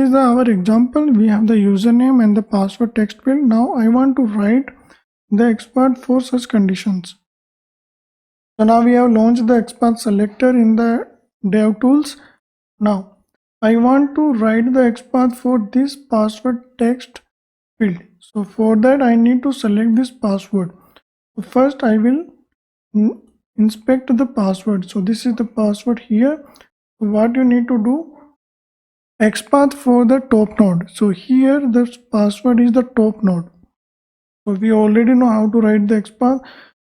is our example. We have the username and the password text field. Now I want to write the XPath for such conditions. So now we have launched the XPath selector in the DevTools. Now I want to write the XPath for this password text field. So for that I need to select this password. So first I will inspect the password. So this is the password here. What you need to do, XPath for the top node. So here the password is the top node. So we already know how to write the XPath.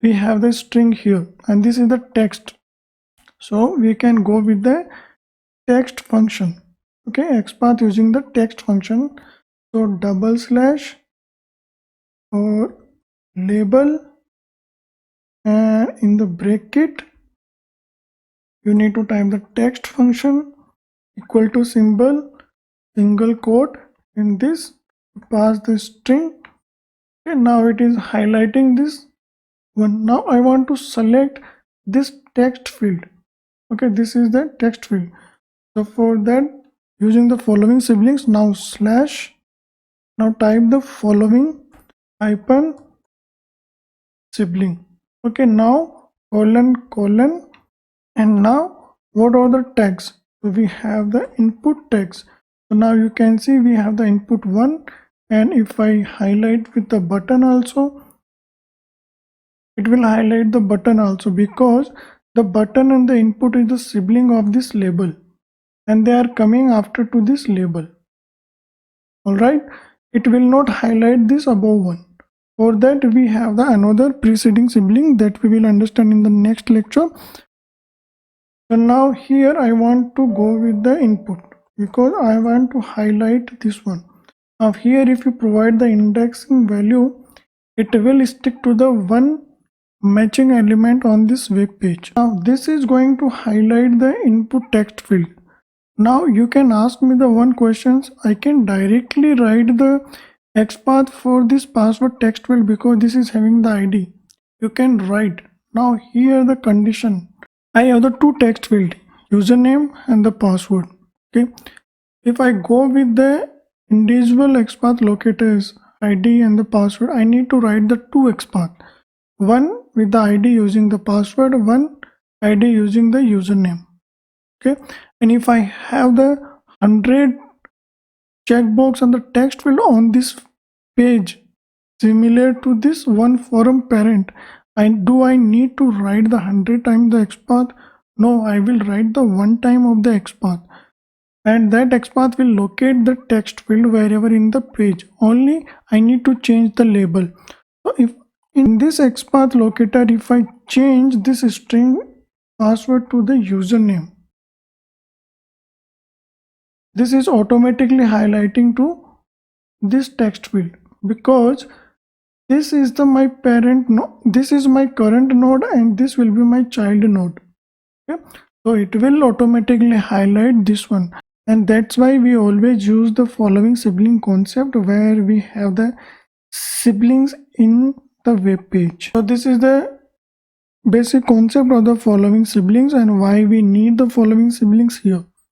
We have the string here and this is the text. So we can go with the text function. Okay, XPath using the text function. So / or label, and in the bracket you need to type the text function equal to symbol single quote, in this pass the string. Okay, now it is highlighting this one. Now I want to select this text field. Okay, this is the text field. So for that, using the following siblings, now slash, now type the following -sibling. Okay, now colon, and now what are the tags? So we have the input tags. So now you can see we have the input 1, and if I highlight with the button also, it will highlight the button also, because the button and the input is the sibling of this label and they are coming after to this label. Alright, it will not highlight this above one. For that we have the another preceding sibling that we will understand in the next lecture. So now here I want to go with the input because I want to highlight this one. Now here if you provide the indexing value, it will stick to the one matching element on this web page. Now this is going to highlight the input text field. Now you can ask me the one questions. I can directly write the XPath for this password text field because this is having the ID. You can write. Now here the condition. I have the two text field, username and the password. Okay. If I go with the individual XPath locators ID and the password, I need to write the two XPath. One with the ID using the password, one ID using the username. Okay, and if I have the 100 checkbox on the text field on this page similar to this one forum parent, I need to write the 100 times the XPath? No, I will write the one time of the XPath, and that XPath will locate the text field wherever in the page. Only I need to change the label. So if in this XPath locator, if I change this string password to the username, this is automatically highlighting to this text field because this is the my parent node, this is my current node, and this will be my child node. Okay, so it will automatically highlight this one, and that's why we always use the following sibling concept where we have the siblings in the web page. So this is the basic concept of the following siblings and why we need the following siblings here.